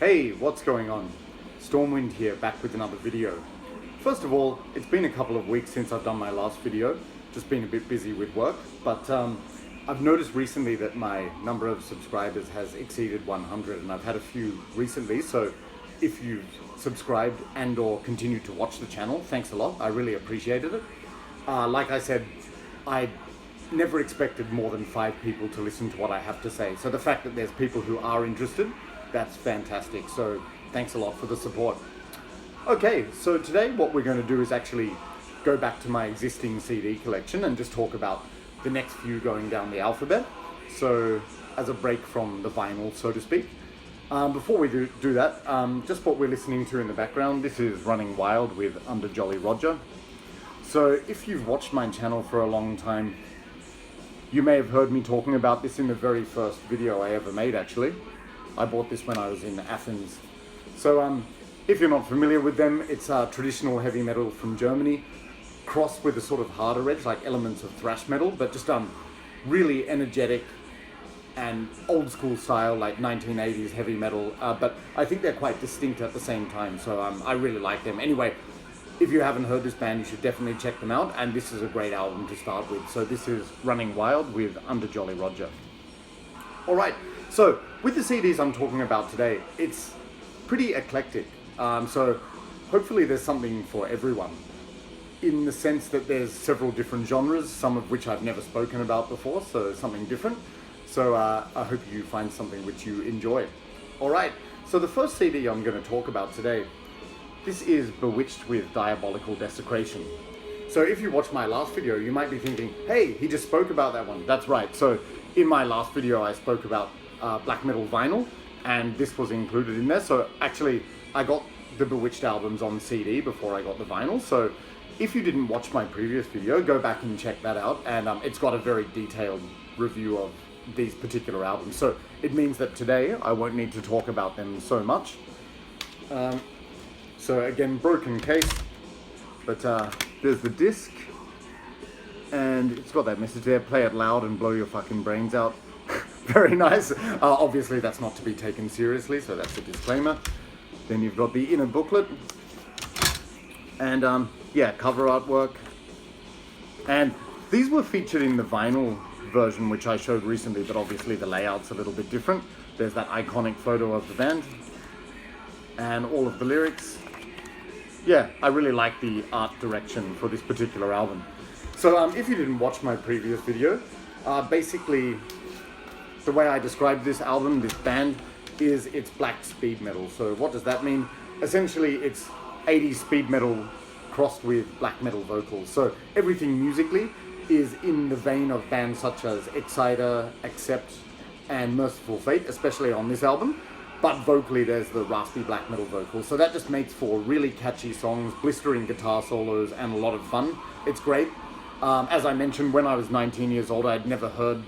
Hey, what's going on? Stormwind here, back with another video. First of all, it's been a couple of weeks since I've done my last video, just been a bit busy with work, but I've noticed recently that my number of subscribers has exceeded 100, and I've had a few recently, so if you've subscribed and or continued to watch the channel, thanks a lot, I really appreciated it. Like I said, I never expected more than 5 people to listen to what I have to say, so the fact that there's people who are interested, that's fantastic, so thanks a lot for the support. Okay, so today what we're going to do is actually go back to my existing CD collection and just talk about the next few going down the alphabet, so as a break from the vinyl, so to speak. Before we do that, just what we're listening to in the background, this is Running Wild with Under Jolly Roger. So if you've watched my channel for a long time, you may have heard me talking about this in the very first video I ever made actually. I bought this when I was in Athens. So if you're not familiar with them, it's traditional heavy metal from Germany, crossed with a sort of harder edge, like elements of thrash metal, but just really energetic and old school style, like 1980s heavy metal, but I think they're quite distinct at the same time, so I really like them. Anyway, if you haven't heard this band, you should definitely check them out, and this is a great album to start with. So this is Running Wild with Under Jolly Roger. Alright, so with the CDs I'm talking about today, it's pretty eclectic, so hopefully there's something for everyone, in the sense that there's several different genres, some of which I've never spoken about before, so something different. So I hope you find something which you enjoy. Alright, so the first CD I'm going to talk about today, this is Bewitched with Diabolical Desecration. So if you watched my last video, you might be thinking, hey, he just spoke about that one. That's right, so in my last video I spoke about black metal vinyl, and this was included in there. So actually I got the Bewitched albums on CD before I got the vinyl, so if you didn't watch my previous video, go back and check that out, and it's got a very detailed review of these particular albums, so it means that today I won't need to talk about them so much. So again, broken case, but there's the disc, and it's got that message there, play it loud and blow your fucking brains out. Very nice. Obviously that's not to be taken seriously, so that's a disclaimer. Then you've got the inner booklet, and yeah, cover artwork, and these were featured in the vinyl version which I showed recently, but obviously the layout's a little bit different. There's that iconic photo of the band and all of the lyrics. Yeah, I really like the art direction for this particular album. So if you didn't watch my previous video, basically the way I described this album, this band, is it's black speed metal. So what does that mean? Essentially it's 80s speed metal crossed with black metal vocals. So everything musically is in the vein of bands such as Exciter, Accept, and Merciful Fate, especially on this album. But vocally there's the raspy black metal vocals. So that just makes for really catchy songs, blistering guitar solos, and a lot of fun. It's great. As I mentioned, when I was 19 years old, I'd never heard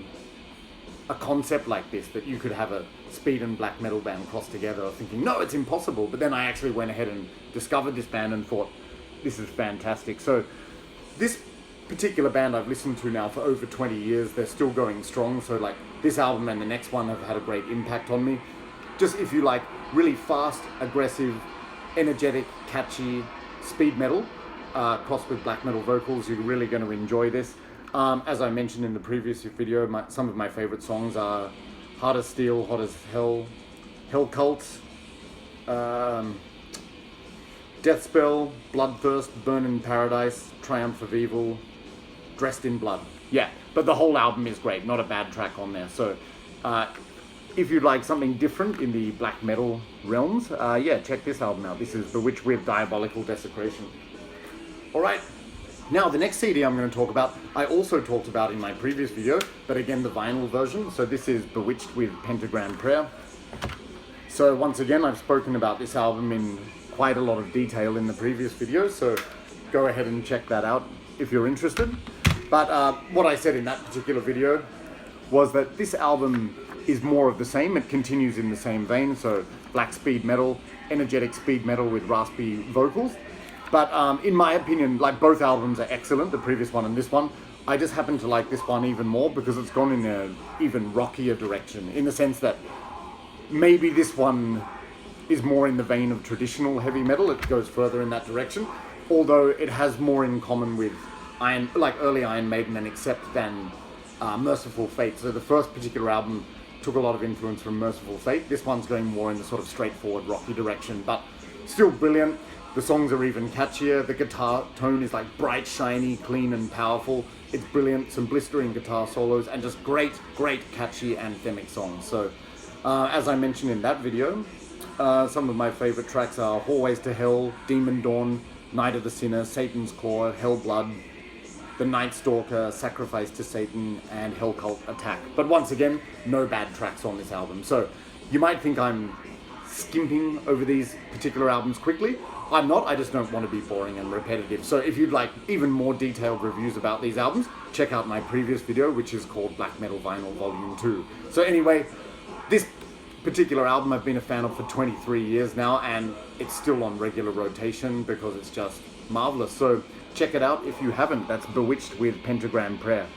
a concept like this, that you could have a speed and black metal band crossed together, thinking, no, it's impossible. But then I actually went ahead and discovered this band and thought, this is fantastic. So this particular band I've listened to now for over 20 years, they're still going strong. So like this album and the next one have had a great impact on me. Just if you like really fast, aggressive, energetic, catchy speed metal crossed with black metal vocals, you're really going to enjoy this. As I mentioned in the previous video, some of my favorite songs are Hard as Steel, Hot as Hell, Hell Cult, Death Spell, Bloodthirst, Burn in Paradise, Triumph of Evil, Dressed in Blood. Yeah, but the whole album is great, not a bad track on there. So if you'd like something different in the black metal realms, yeah, check this album out. This is Bewitched with Diabolical Desecration. Alright, now the next CD I'm going to talk about, I also talked about in my previous video, but again the vinyl version. So this is Bewitched with Pentagram Prayer. So once again, I've spoken about this album in quite a lot of detail in the previous video, so go ahead and check that out if you're interested. But what I said in that particular video was that this album is more of the same. It continues in the same vein, so black speed metal, energetic speed metal with raspy vocals. But in my opinion, like, both albums are excellent, the previous one and this one. I just happen to like this one even more because it's gone in an even rockier direction, in the sense that maybe this one is more in the vein of traditional heavy metal. It goes further in that direction, although it has more in common with early Iron Maiden and Accept than Merciful Fate. So the first particular album took a lot of influence from Merciful Fate. This one's going more in the sort of straightforward rocky direction, but still brilliant. The songs are even catchier. The guitar tone is like bright, shiny, clean and powerful. It's brilliant. Some blistering guitar solos and just great, catchy anthemic songs. So as I mentioned in that video, some of my favorite tracks are Hallways to Hell, Demon Dawn, Night of the Sinner, Satan's Claw, Hell Blood, The Night Stalker, Sacrifice to Satan, and Hell Cult Attack. But once again, no bad tracks on this album. So you might think I'm skimping over these particular albums quickly. I'm not, I just don't want to be boring and repetitive. So if you'd like even more detailed reviews about these albums, check out my previous video, which is called Black Metal Vinyl Volume 2. So anyway, this particular album I've been a fan of for 23 years now, and it's still on regular rotation because it's just marvelous. So check it out if you haven't. That's Bewitched with Pentagram Prayer.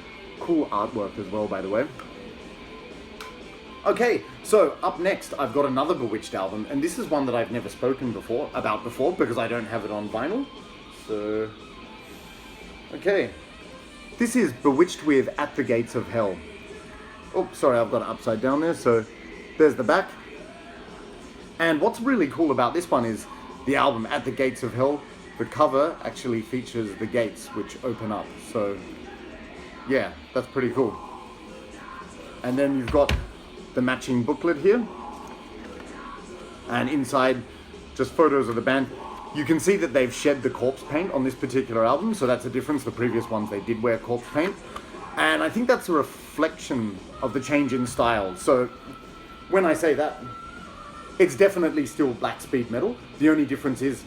Cool artwork as well, by the way. Okay, so up next I've got another Bewitched album, and this is one that I've never spoken about before because I don't have it on vinyl. So, okay. This is Bewitched with At the Gates of Hell. Oh, sorry, I've got it upside down there, so there's the back. And what's really cool about this one is the album At the Gates of Hell. The cover actually features the gates which open up, so yeah, that's pretty cool. And then you've got the matching booklet here, and inside just photos of the band. You can see that they've shed the corpse paint on this particular album, so that's a difference. The previous ones they did wear corpse paint, and I think that's a reflection of the change in style. So when I say that, it's definitely still black speed metal. The only difference is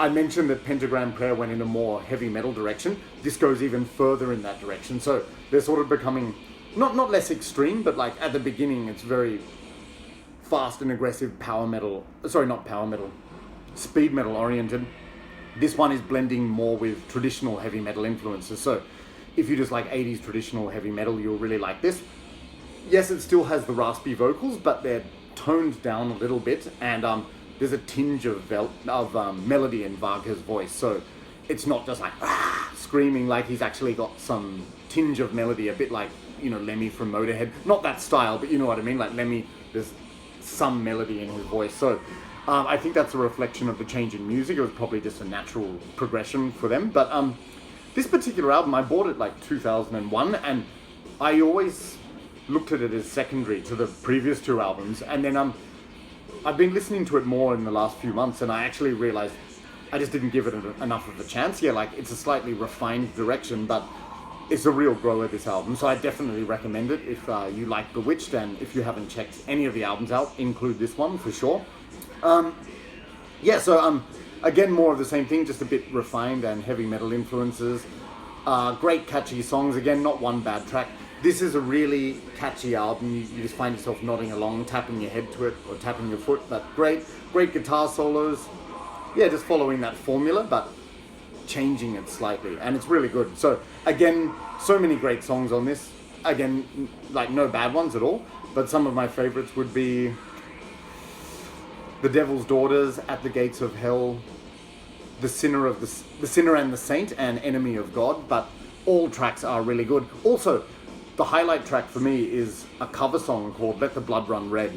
I mentioned that Pentagram Prayer went in a more heavy metal direction. This goes even further in that direction, so they're sort of becoming not less extreme, but like at the beginning it's very fast and aggressive power metal, speed metal oriented. This one is blending more with traditional heavy metal influences, so if you just like 80s traditional heavy metal, you'll really like this. Yes, it still has the raspy vocals, but they're toned down a little bit, and there's a tinge of melody in Varga's voice, so it's not just like screaming. Like he's actually got some tinge of melody, a bit like, you know, Lemmy from Motorhead. Not that style, but you know what I mean. Like Lemmy, there's some melody in his voice. So I think that's a reflection of the change in music. It was probably just a natural progression for them. But this particular album, I bought it like 2001, and I always looked at it as secondary to the previous two albums. And then I've been listening to it more in the last few months, and I actually realized I just didn't give it enough of a chance. Yeah, like it's a slightly refined direction, but it's a real grower, this album. So I definitely recommend it if you like Bewitched, and if you haven't checked any of the albums out, include this one for sure. Yeah, so again, more of the same thing, just a bit refined and heavy metal influences. Great catchy songs, again, not one bad track. This is a really catchy album. You just find yourself nodding along, tapping your head to it or tapping your foot, but great guitar solos. Yeah, just following that formula, but changing it slightly, and it's really good. So again, so many great songs on this. Again, like no bad ones at all, but some of my favorites would be The Devil's Daughters, At the Gates of Hell, The Sinner and the Saint, and Enemy of God. But all tracks are really good. Also, the highlight track for me is a cover song called Let the Blood Run Red.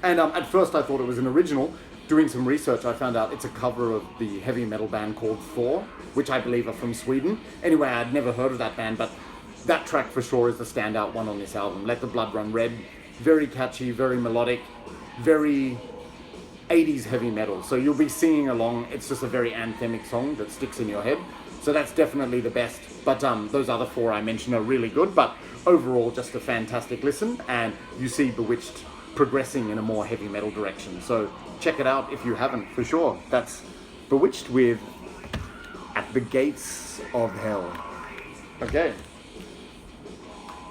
And at first I thought it was an original. Doing some research, I found out it's a cover of the heavy metal band called Thor, which I believe are from Sweden. Anyway, I'd never heard of that band, but that track for sure is the standout one on this album. Let the Blood Run Red. Very catchy, very melodic, very 80s heavy metal. So you'll be singing along. It's just a very anthemic song that sticks in your head. So that's definitely the best. But those other four I mentioned are really good, but overall just a fantastic listen, and you see Bewitched progressing in a more heavy metal direction. So check it out if you haven't, for sure. That's Bewitched with At the Gates of Hell. Okay.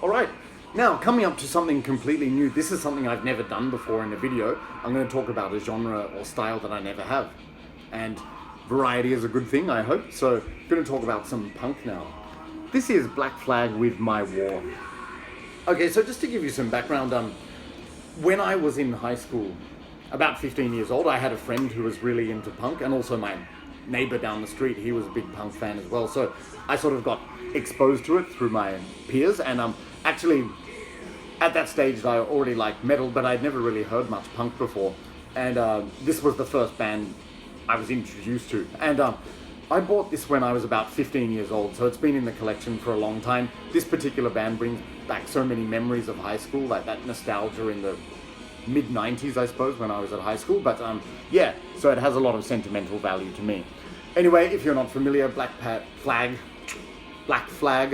Alright, now coming up to something completely new. This is something I've never done before in a video. I'm going to talk about a genre or style that I never have. And variety is a good thing, I hope. So I'm going to talk about some punk now. This is Black Flag with My War. Okay, so just to give you some background, when I was in high school, about 15 years old. I had a friend who was really into punk, and also my neighbor down the street, he was a big punk fan as well. So I sort of got exposed to it through my peers, and actually at that stage I already liked metal, but I'd never really heard much punk before, and this was the first band I was introduced to, and I bought this when I was about 15 years old, so it's been in the collection for a long time. This particular band brings back so many memories of high school, like that nostalgia in the mid-90s, I suppose, when I was at high school. But yeah, so it has a lot of sentimental value to me. Anyway, if you're not familiar, Black Flag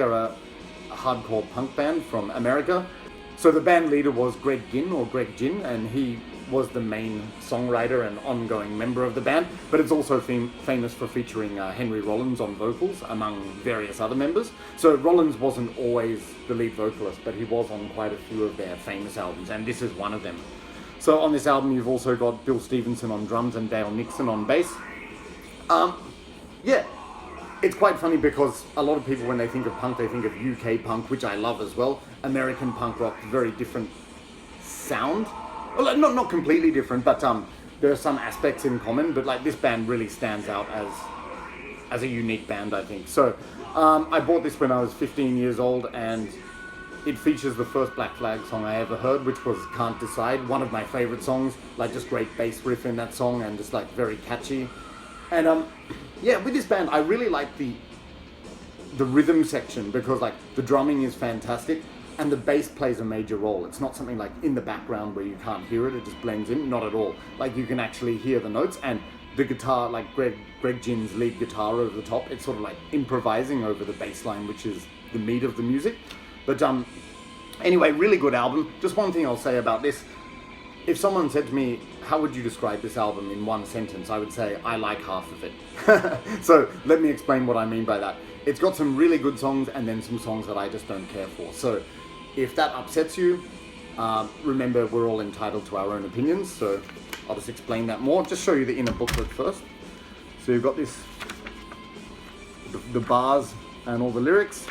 are a hardcore punk band from America. So the band leader was Greg Ginn, and he was the main songwriter and ongoing member of the band, but it's also famous for featuring Henry Rollins on vocals, among various other members. So Rollins wasn't always the lead vocalist, but he was on quite a few of their famous albums, and this is one of them. So on this album, you've also got Bill Stevenson on drums and Dale Nixon on bass. Yeah, it's quite funny because a lot of people, when they think of punk, they think of UK punk, which I love as well. American punk rock, very different sound. Well, not completely different, but there are some aspects in common, but like this band really stands out as a unique band, I think. So I bought this when I was 15 years old, and it features the first Black Flag song I ever heard, which was Can't Decide, one of my favorite songs, like just great bass riff in that song and just like very catchy. And yeah, with this band, I really like the rhythm section, because like the drumming is fantastic. And the bass plays a major role. It's not something like in the background where you can't hear it, it just blends in, not at all. Like you can actually hear the notes, and the guitar, like Greg Ginn's lead guitar over the top, it's sort of like improvising over the bass line, which is the meat of the music. But anyway, really good album. Just one thing I'll say about this. If someone said to me, how would you describe this album in one sentence, I would say, I like half of it. So let me explain what I mean by that. It's got some really good songs and then some songs that I just don't care for. So if that upsets you, remember we're all entitled to our own opinions, so I'll just explain that more. Just show you the inner booklet first. So you've got this, the bars and all the lyrics,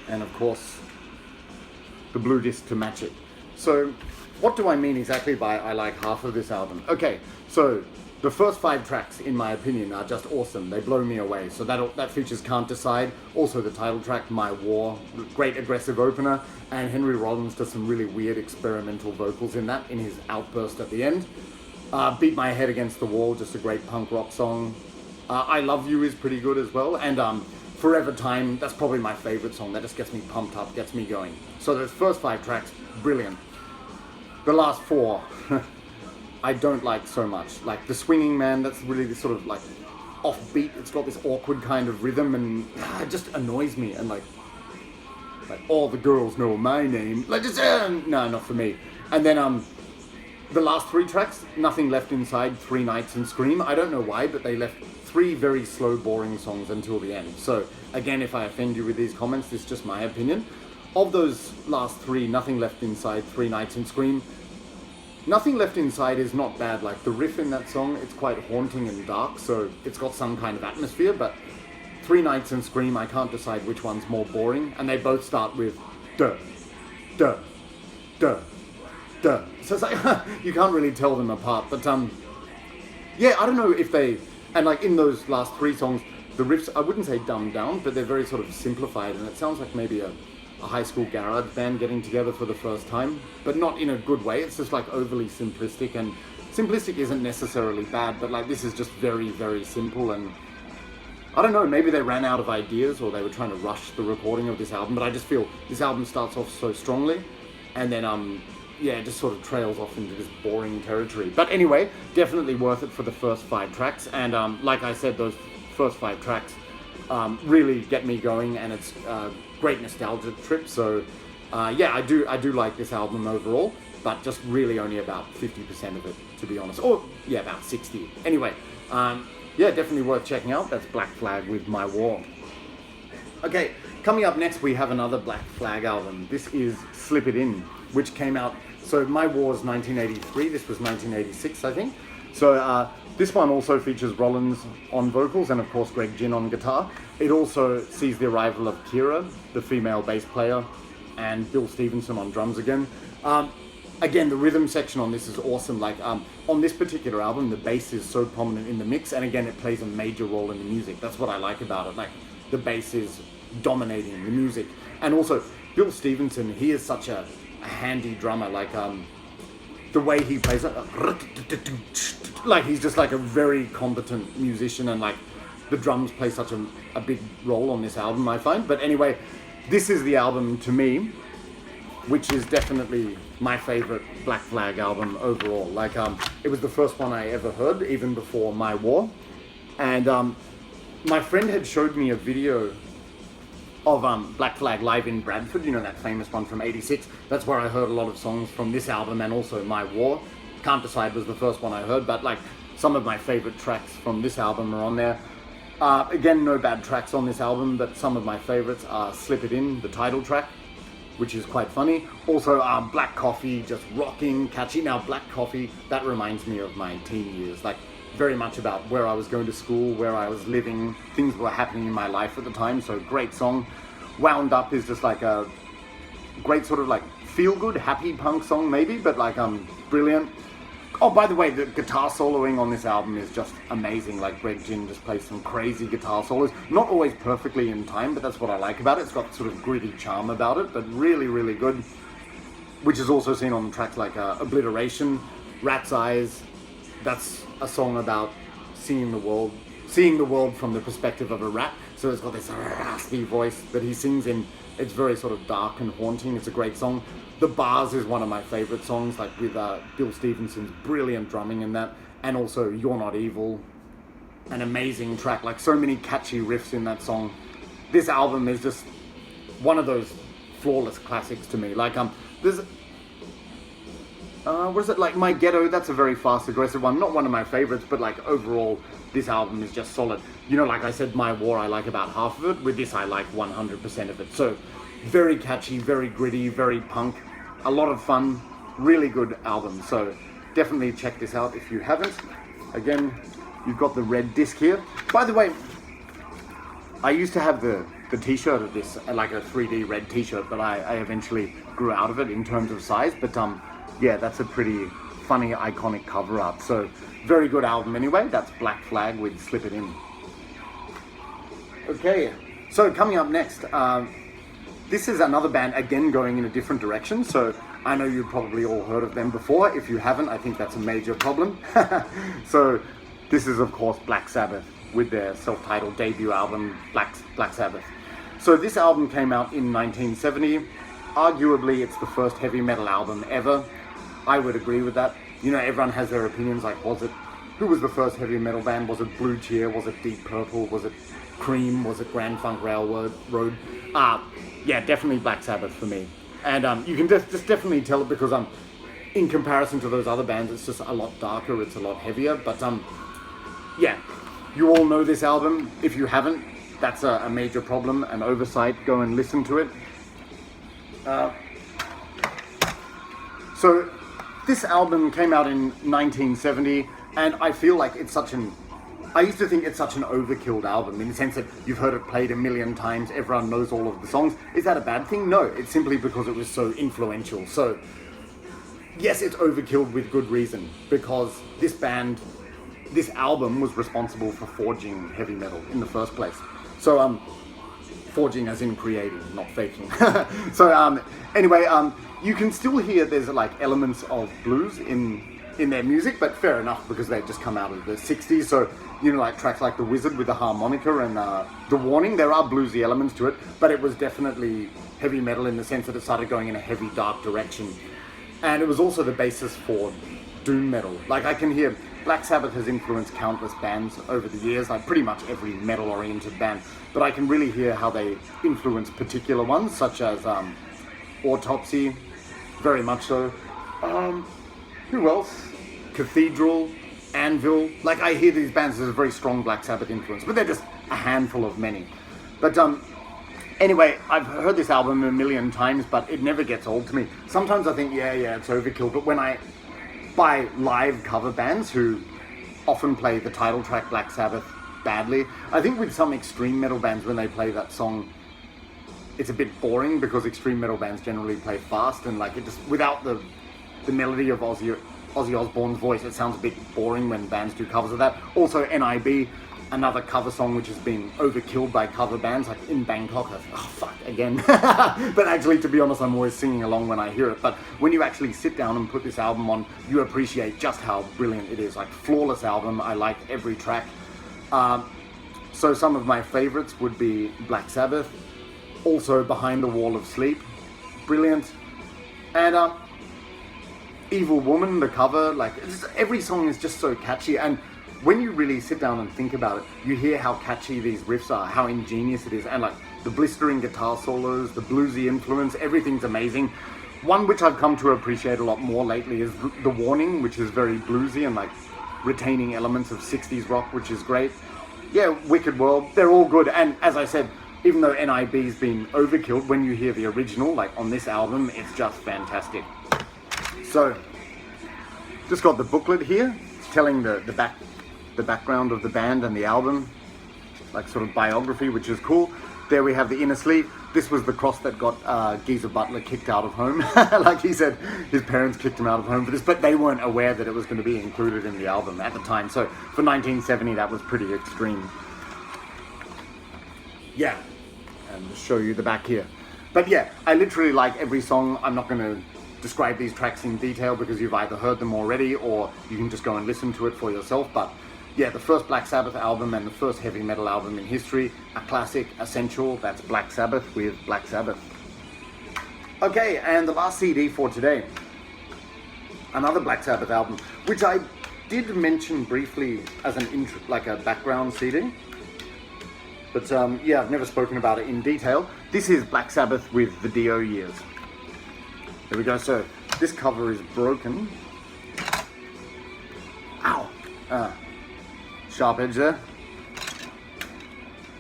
and of course the blue disc to match it. So what do I mean exactly by I like half of this album? Okay, so the first 5 tracks, in my opinion, are just awesome. They blow me away. So that features Can't Decide, also the title track, My War, great aggressive opener, and Henry Rollins does some really weird experimental vocals in that, in his outburst at the end. Beat My Head Against the Wall, just a great punk rock song. I Love You is pretty good as well, and Forever Time, that's probably my favorite song. That just gets me pumped up, gets me going. So those first 5 tracks, brilliant. The last 4, I don't like so much. Like the Swinging Man, that's really this sort of like offbeat. It's got this awkward kind of rhythm, and it just annoys me. And like all the girls know my name. Like just no, not for me. And then the last 3 tracks, Nothing Left Inside, 3 Nights and Scream. I don't know why, but they left 3 very slow, boring songs until the end. So again, if I offend you with these comments, this is just my opinion. Of those last 3, Nothing Left Inside, 3 Nights and Scream, Nothing Left Inside is not bad. Like the riff in that song, it's quite haunting and dark, so it's got some kind of atmosphere, but 3 Nights and Scream, I can't decide which one's more boring, and they both start with duh, duh, duh, duh. So it's like, you can't really tell them apart, but yeah, I don't know if they, and like in those last 3 songs, the riffs, I wouldn't say dumbed down, but they're very sort of simplified, and it sounds like maybe a high school garage band getting together for the first time, but not in a good way. It's just like overly simplistic, and simplistic isn't necessarily bad, but like this is just very, very simple, and I don't know, maybe they ran out of ideas or they were trying to rush the recording of this album, but I just feel this album starts off so strongly, and then yeah, it just sort of trails off into this boring territory. But anyway, definitely worth it for the first 5 tracks, and like I said, those first 5 tracks really get me going, and it's great nostalgia trip. So yeah, I do like this album overall, but just really only about 50% of it, to be honest, or yeah, about 60. Anyway, yeah, definitely worth checking out. That's Black Flag with My War. Okay, coming up next we have another Black Flag album. This is Slip It In, which came out, so My War is 1983, this was 1986, I think. So this one also features Rollins on vocals and of course Greg Ginn on guitar. It also sees the arrival of Kira, the female bass player, and Bill Stevenson on drums again. again, the rhythm section on this is awesome. Like on this particular album, the bass is so prominent in the mix, and again, it plays a major role in the music. That's what I like about it. Like the bass is dominating the music, and also Bill Stevenson. He is such a handy drummer. Like the way he plays it, like he's just like a very competent musician, and like the drums play such a big role on this album, I find. But anyway, this is the album to me, which is definitely my favorite Black Flag album overall. Like it was the first one I ever heard, even before My War. And my friend had showed me a video of Black Flag live in Bradford, you know, that famous one from '86. That's where I heard a lot of songs from this album, and also My War. Can't Decide was the first one I heard, but like some of my favorite tracks from this album are on there. Again, no bad tracks on this album, but some of my favorites are Slip It In, the title track, which is quite funny. Also, Black Coffee, just rocking, catchy. Now, Black Coffee, that reminds me of my teen years, like very much about where I was going to school, where I was living, things were happening in my life at the time, so great song. Wound Up is just like a great sort of like feel-good, happy punk song maybe, but like brilliant. Oh, by the way, the guitar soloing on this album is just amazing. Like Greg Ginn just plays some crazy guitar solos. Not always perfectly in time, but that's what I like about it. It's got sort of gritty charm about it, but really, really good. Which is also seen on tracks like Obliteration, Rat's Eyes. That's a song about seeing the world from the perspective of a rat. So it's got this raspy voice that he sings in. It's very sort of dark and haunting. It's a great song. The Bars is one of my favorite songs, like with Bill Stevenson's brilliant drumming in that, and also You're Not Evil, an amazing track, like so many catchy riffs in that song. This album is just one of those flawless classics to me. Like there's what is it, like My Ghetto, that's a very fast, aggressive one, not one of my favorites, but like overall this album is just solid. You know, like I said, My War I like about half of it, with this I like 100% of it. So very catchy, very gritty, very punk, a lot of fun, really good album. So definitely check this out if you haven't. Again, you've got the red disc here. By the way, I used to have the t-shirt of this, like a 3D red t-shirt, but I eventually grew out of it in terms of size. But yeah, that's a pretty funny, iconic cover art. So very good album anyway. That's Black Flag with Slip It In. Okay, so coming up next, this is another band, again, going in a different direction. So I know you've probably all heard of them before. If you haven't, I think that's a major problem. So this is, of course, Black Sabbath with their self-titled debut album, Black Sabbath. So this album came out in 1970. Arguably, it's the first heavy metal album ever. I would agree with that. You know, everyone has their opinions, like, who was the first heavy metal band? Was it Blue Cheer? Was it Deep Purple? Was it Cream? Was it Grand Funk Railroad? Yeah, definitely Black Sabbath for me. And you can just definitely tell it because in comparison to those other bands, it's just a lot darker, it's a lot heavier. But yeah, you all know this album. If you haven't, that's a major problem, an oversight. Go and listen to it. So this album came out in 1970, and I feel like I used to think it's such an overkilled album in the sense that you've heard it played a million times, everyone knows all of the songs. Is that a bad thing? No, it's simply because it was so influential. So yes, it's overkilled with good reason, because this album was responsible for forging heavy metal in the first place. So forging as in creating, not faking. So anyway, you can still hear there's like elements of blues in their music, but fair enough because they've just come out of the 60s. So, you know, like tracks like The Wizard with the harmonica and The Warning, there are bluesy elements to it, but it was definitely heavy metal in the sense that it started going in a heavy, dark direction. And it was also the basis for doom metal. Like I can hear Black Sabbath has influenced countless bands over the years, like pretty much every metal-oriented band, but I can really hear how they influence particular ones, such as Autopsy, very much so. Who else? Cathedral, Anvil. Like I hear these bands, there's a very strong Black Sabbath influence, but they're just a handful of many. But anyway, I've heard this album a million times, but it never gets old to me. Sometimes I think, yeah, it's overkill, but when I buy live cover bands who often play the title track Black Sabbath badly, I think with some extreme metal bands, when they play that song, it's a bit boring because extreme metal bands generally play fast and like it just without the the melody of Ozzy Osbourne's voice. It sounds a bit boring when bands do covers of that. Also NIB, another cover song which has been overkilled by cover bands, like in Bangkok. Again. But actually, to be honest, I'm always singing along when I hear it. But when you actually sit down and put this album on, you appreciate just how brilliant it is. Like, flawless album. I like every track. So some of my favorites would be Black Sabbath, also Behind the Wall of Sleep, brilliant, and Evil Woman, the cover. Like, every song is just so catchy, and when you really sit down and think about it, you hear how catchy these riffs are, how ingenious it is, and like the blistering guitar solos, the bluesy influence, everything's amazing. One which I've come to appreciate a lot more lately is The Warning, which is very bluesy and like retaining elements of 60s rock, which is great. Yeah, Wicked World, they're all good. And as I said, even though NIB's been overkilled, when you hear the original, like on this album, it's just fantastic. So, just got the booklet here, telling the background of the band and the album, like sort of biography, which is cool. There we have the inner sleeve. This was the cross that got Geezer Butler kicked out of home. Like he said, his parents kicked him out of home for this, but they weren't aware that it was going to be included in the album at the time. So for 1970, that was pretty extreme. Yeah, and just show you the back here. But yeah, I literally like every song. I'm not going to describe these tracks in detail because you've either heard them already or you can just go and listen to it for yourself. But yeah, the first Black Sabbath album and the first heavy metal album in history, a classic, essential. That's Black Sabbath with Black Sabbath. Okay, and the last CD for today, another Black Sabbath album, which I did mention briefly as an intro, like a background CD. But yeah, I've never spoken about it in detail. This is Black Sabbath with the Dio Years. There we go. So this cover is broken. Ow! Sharp edge there.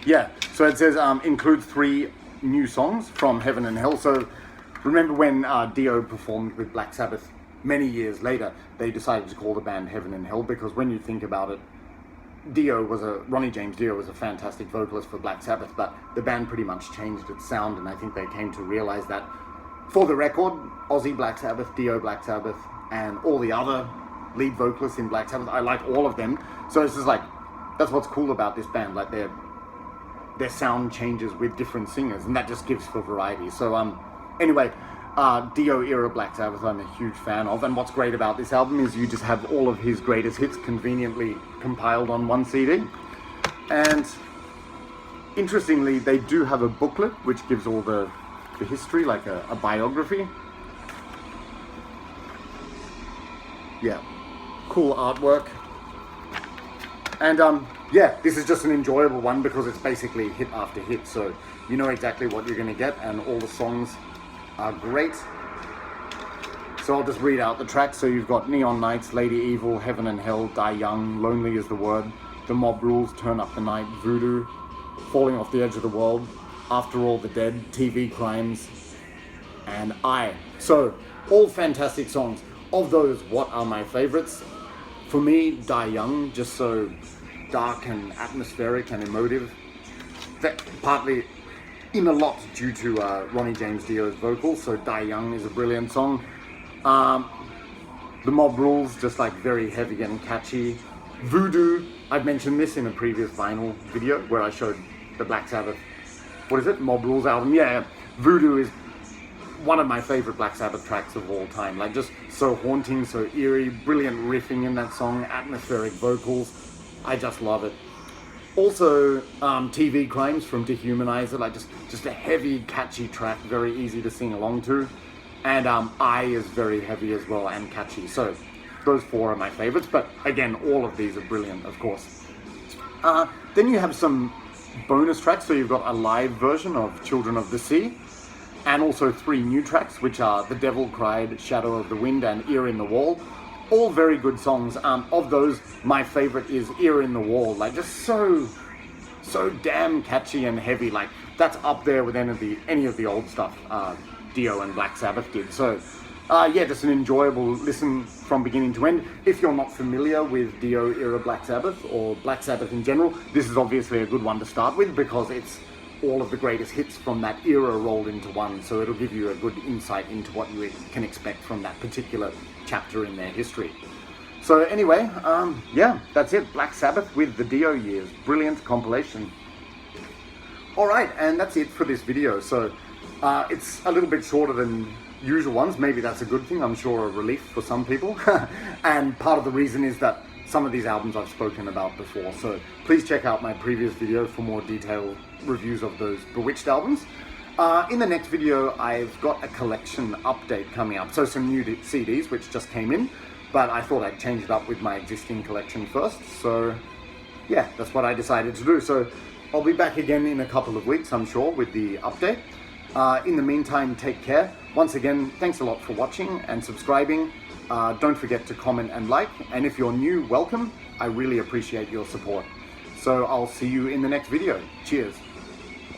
Yeah, so it says includes 3 new songs from Heaven and Hell. So remember when Dio performed with Black Sabbath many years later, they decided to call the band Heaven and Hell because when you think about it, Ronnie James Dio was a fantastic vocalist for Black Sabbath, but the band pretty much changed its sound, and I think they came to realize that. For the record, Ozzy Black Sabbath, Dio Black Sabbath, and all the other lead vocalists in Black Sabbath, I like all of them. So it's just like, that's what's cool about this band, like their sound changes with different singers, and that just gives for variety. So anyway, Dio Era Black Sabbath I'm a huge fan of, and what's great about this album is you just have all of his greatest hits conveniently compiled on one CD. And interestingly, they do have a booklet which gives all the history, like a biography. Yeah, cool artwork. And yeah, this is just an enjoyable one because it's basically hit after hit, so you know exactly what you're going to get, and all the songs are great. So I'll just read out the tracks. So you've got Neon Nights, Lady Evil, Heaven and Hell, Die Young, Lonely is the Word, The Mob Rules, Turn Up the Night, Voodoo, Falling Off the Edge of the World, After All the Dead, TV Crimes, and I. So all fantastic songs. Of those, what are my favorites? For me, Die Young, just so dark and atmospheric and emotive. That partly in a lot due to Ronnie James Dio's vocals, so Die Young is a brilliant song. The Mob Rules, just like very heavy and catchy. Voodoo, I've mentioned this in a previous vinyl video where I showed the Black Sabbath, Mob Rules album. Yeah, Voodoo is one of my favorite Black Sabbath tracks of all time. Like, just so haunting, so eerie, brilliant riffing in that song, atmospheric vocals. I just love it. Also, TV Crimes from Dehumanizer, like just a heavy, catchy track, very easy to sing along to. And I is very heavy as well and catchy. So those 4 are my favorites, but again, all of these are brilliant, of course. Then you have some bonus tracks. So you've got a live version of Children of the Sea, and also 3 new tracks, which are The Devil Cried, Shadow of the Wind, and Ear in the Wall. All very good songs. Of those, my favorite is Ear in the Wall. Like, just so damn catchy and heavy. Like, that's up there with any of the old stuff Dio and Black Sabbath did. So yeah, just an enjoyable listen from beginning to end. If you're not familiar with Dio Era Black Sabbath or Black Sabbath in general, this is obviously a good one to start with because it's all of the greatest hits from that era rolled into one, so it'll give you a good insight into what you can expect from that particular chapter in their history. So anyway, yeah, that's it. Black Sabbath with the Dio Years. Brilliant compilation. Alright, and that's it for this video. So it's a little bit shorter than usual ones. Maybe that's a good thing. I'm sure a relief for some people. And part of the reason is that some of these albums I've spoken about before. So please check out my previous video for more detailed reviews of those Bewitched albums. In the next video, I've got a collection update coming up. So some new CDs which just came in, but I thought I'd change it up with my existing collection first. So yeah, that's what I decided to do. So I'll be back again in a couple of weeks, I'm sure, with the update. In the meantime, take care. Once again, thanks a lot for watching and subscribing. Don't forget to comment and like, and if you're new, welcome. I really appreciate your support. So I'll see you in the next video. Cheers.